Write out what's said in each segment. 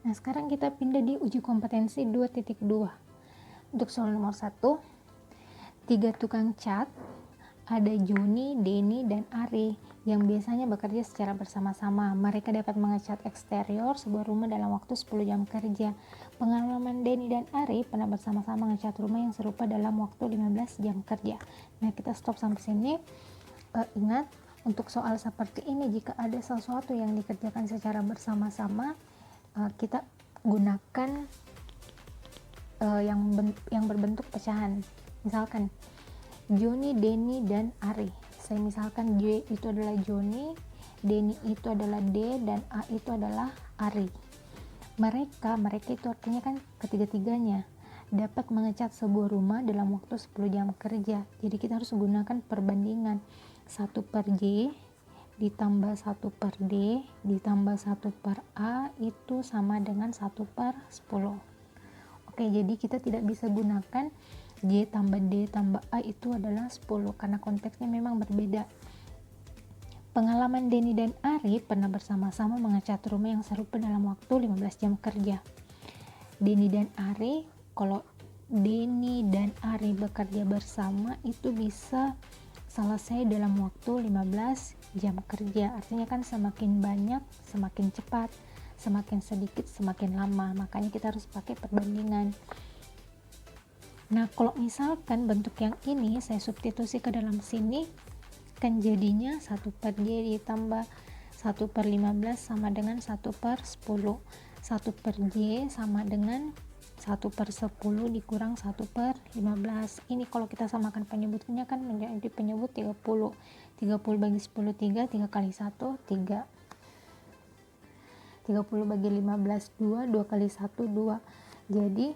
Nah, sekarang kita pindah di uji kompetensi 2.2. Untuk soal nomor 1, 3 tukang cat, ada Joni, Denny, dan Ari yang biasanya bekerja secara bersama-sama. Mereka dapat mengecat eksterior sebuah rumah dalam waktu 10 jam kerja. Pengalaman Denny dan Ari pernah bersama-sama mengecat rumah yang serupa dalam waktu 15 jam kerja. Nah, kita stop sampai sini. Ingat, untuk soal seperti ini, jika ada sesuatu yang dikerjakan secara bersama-sama, kita gunakan yang berbentuk pecahan. Misalkan Joni, Denny, dan Ari. Saya misalkan J itu adalah Joni, Denny itu adalah D, dan A itu adalah Ari. Mereka itu artinya kan ketiga-tiganya dapat mengecat sebuah rumah dalam waktu 10 jam kerja. Jadi kita harus menggunakan perbandingan 1 per J ditambah 1 per D ditambah 1 per A itu sama dengan 1 per 10. Oke, jadi kita tidak bisa gunakan J tambah D tambah A itu adalah 10 karena konteksnya memang berbeda. Pengalaman Denny dan Ari pernah bersama-sama mengecat rumah yang serupa dalam waktu 15 jam kerja. Denny dan Ari, kalau Denny dan Ari bekerja bersama itu bisa selesai dalam waktu 15 jam kerja. Artinya kan semakin banyak semakin cepat, semakin sedikit semakin lama, makanya kita harus pakai perbandingan. Nah, kalau misalkan bentuk yang ini saya substitusi ke dalam sini, kan jadinya 1 per J ditambah 1 per 15 sama dengan 1 per 10. 1 per J sama dengan 1 per 10 dikurang 1 per 15. Ini kalau kita samakan penyebutnya kan menjadi penyebut 30. 30 bagi 10, 3. 3 kali 1, 3. 30 bagi 15, 2. 2 kali 1, 2. Jadi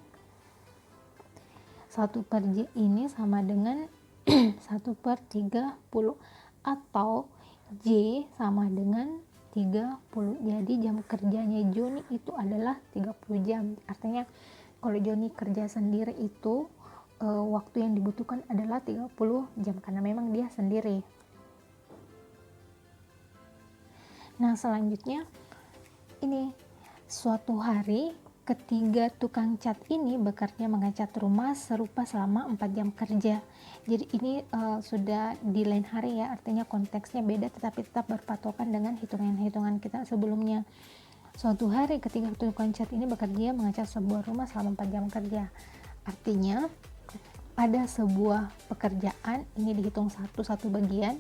1 per J ini sama dengan 1 per 30 atau J sama dengan 30. Jadi jam kerjanya Joni itu adalah 30 jam. Artinya kalau Joni kerja sendiri itu waktu yang dibutuhkan adalah 30 jam karena memang dia sendiri. Nah, selanjutnya ini suatu hari ketiga tukang cat ini bekerja mengecat rumah serupa selama 4 jam kerja. Jadi ini sudah di lain hari ya, artinya konteksnya beda tetapi tetap berpatokan dengan hitungan-hitungan kita sebelumnya. Suatu hari ketiga tukang cat ini bekerja mengecat sebuah rumah selama 4 jam kerja. Artinya ada sebuah pekerjaan, ini dihitung satu bagian.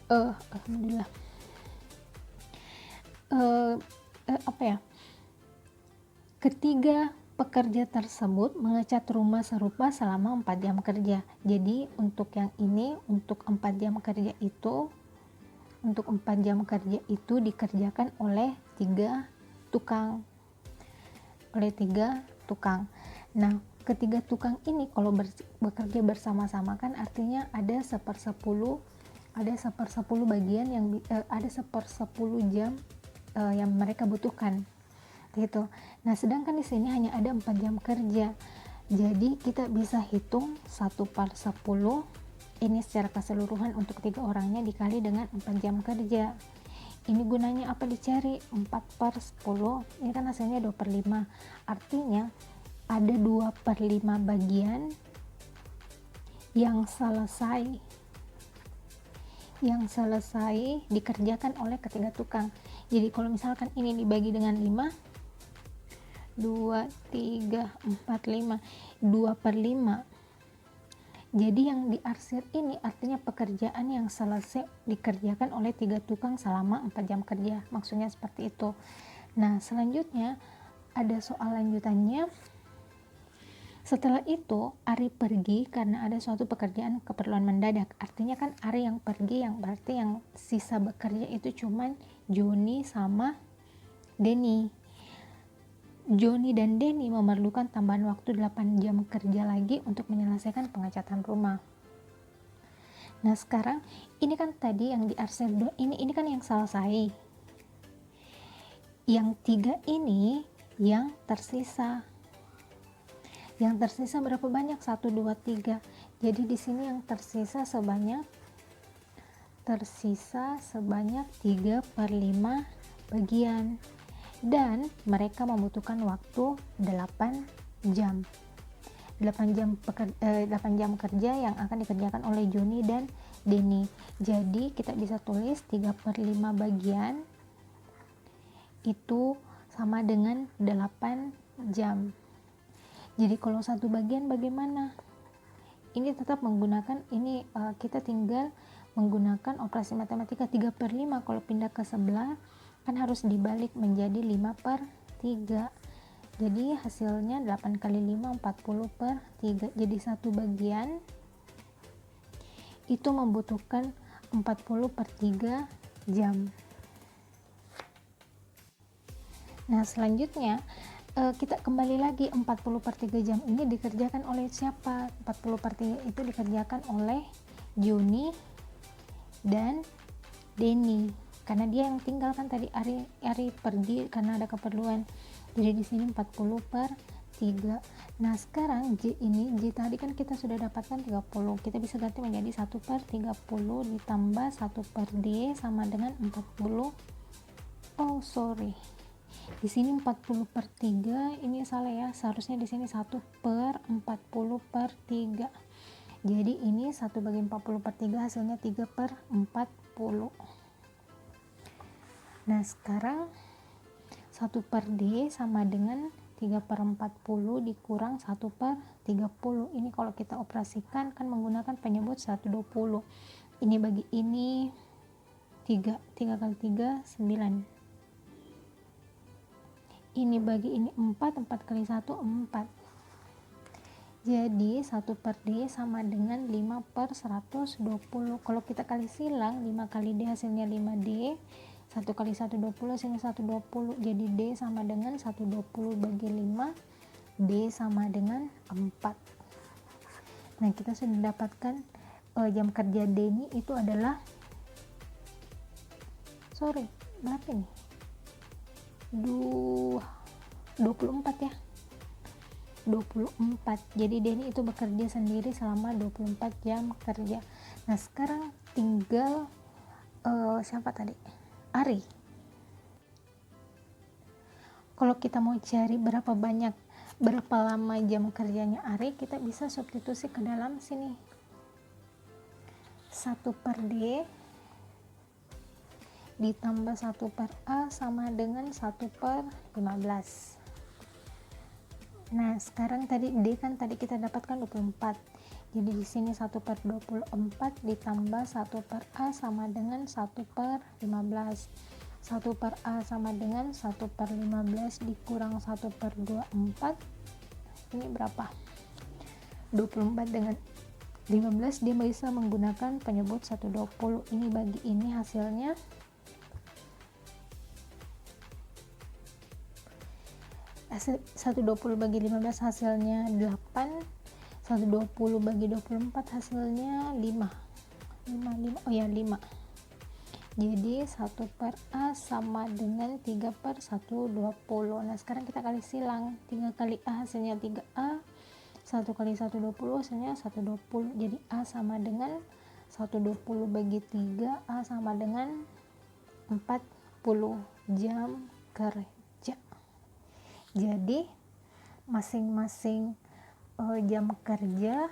Alhamdulillah. Ketiga pekerja tersebut mengecat rumah serupa selama 4 jam kerja. Jadi untuk yang ini, untuk 4 jam kerja itu, dikerjakan oleh 3 tukang. Nah, ketiga tukang ini kalau bekerja bersama-sama kan artinya ada 1/10 bagian yang ada 1/10 jam yang mereka butuhkan gitu. Nah, sedangkan di sini hanya ada 4 jam kerja. Jadi kita bisa hitung 1 per 10 ini secara keseluruhan untuk 3 orangnya dikali dengan 4 jam kerja. Ini gunanya apa dicari? 4 per 10 ini kan hasilnya 2 per 5. Artinya ada 2 per 5 bagian yang selesai dikerjakan oleh ketiga tukang. Jadi kalau misalkan ini dibagi dengan 5, 2, 3, 4, 5, 2 per 5. Jadi yang diarsir ini artinya pekerjaan yang selesai dikerjakan oleh 3 tukang selama 4 jam kerja. Maksudnya seperti itu. Nah, selanjutnya ada soal lanjutannya. Setelah itu Ari pergi karena ada suatu pekerjaan keperluan mendadak. Artinya kan Ari yang pergi, yang berarti yang sisa bekerja itu cuman Joni sama Denny. Joni dan Denny memerlukan tambahan waktu 8 jam kerja lagi untuk menyelesaikan pengecatan rumah. Nah, sekarang ini kan tadi yang diarsir ini kan yang selesai. Yang 3 ini yang tersisa. Yang tersisa berapa banyak? 1, 2, 3. Jadi di sini yang tersisa sebanyak 3 per 5 bagian. dan mereka membutuhkan waktu 8 jam. 8 jam kerja yang akan dikerjakan oleh Joni dan Denny. Jadi kita bisa tulis 3/5 bagian itu sama dengan 8 jam. Jadi kalau satu bagian bagaimana? Ini tetap menggunakan kita tinggal menggunakan operasi matematika 3/5. Kalau pindah ke sebelah kan harus dibalik menjadi 5/3. Jadi hasilnya 8 kali 5 40/3. Jadi satu bagian itu membutuhkan 40/3 jam. Nah selanjutnya kita kembali lagi, 40/3 jam ini dikerjakan oleh siapa? 40/3 itu dikerjakan oleh Joni dan Denny, karena dia yang tinggal kan tadi. Ari pergi karena ada keperluan. Jadi di sini 40/3. Nah sekarang J tadi kan kita sudah dapatkan 30, kita bisa ganti menjadi 1/30 ditambah 1/D sama dengan 40. Di sini 40/3, ini salah ya, seharusnya di sini 1/40/3. Jadi ini 1 bagi 40/3 hasilnya 3/40. Nah sekarang 1/D sama dengan 3/40 dikurang 1/30. Ini kalau kita operasikan kan menggunakan penyebut 120. Ini bagi ini 3 kali 3 9. Ini bagi ini 4 kali 1 4. Jadi 1/D sama dengan 5/120. Kalau kita kali silang, 5 kali D hasilnya 5D, 1 kali 120 hasilnya 120. Jadi D sama dengan 120 bagi 5, D sama dengan 4. Nah kita sudah dapatkan jam kerja Denny itu adalah berapa nih? 24 ya, 24. Jadi Denny itu bekerja sendiri selama 24 jam kerja. Nah sekarang tinggal siapa tadi? Ari. Kalau kita mau cari berapa lama jam kerjanya Ari, kita bisa substitusi ke dalam sini. 1/D ditambah 1/A sama dengan 1/15. Nah sekarang tadi D kan tadi kita dapatkan 24. Jadi di sini 1/24 ditambah 1/A sama dengan 1/15. 1/A sama dengan 1/15 dikurang 1/24. Ini berapa? 24 dengan 15. Dia bisa menggunakan penyebut 120. Ini bagi ini hasilnya 120 bagi 15 hasilnya 8, 120 bagi 24 hasilnya 5. Jadi 1/A sama dengan 3/120. Nah sekarang kita kali silang, 3 kali A hasilnya 3A, 1 kali 120 hasilnya 120. Jadi A sama dengan 120 bagi 3, A sama dengan 40 jam kerja. Jadi masing-masing jam kerja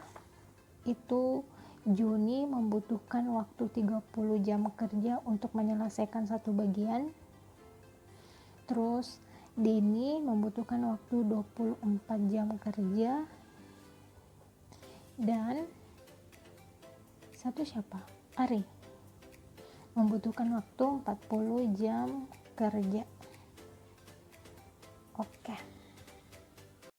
itu Joni membutuhkan waktu 30 jam kerja untuk menyelesaikan satu bagian. Terus Denny membutuhkan waktu 24 jam kerja. Dan satu siapa? Ari membutuhkan waktu 40 jam kerja. Oke.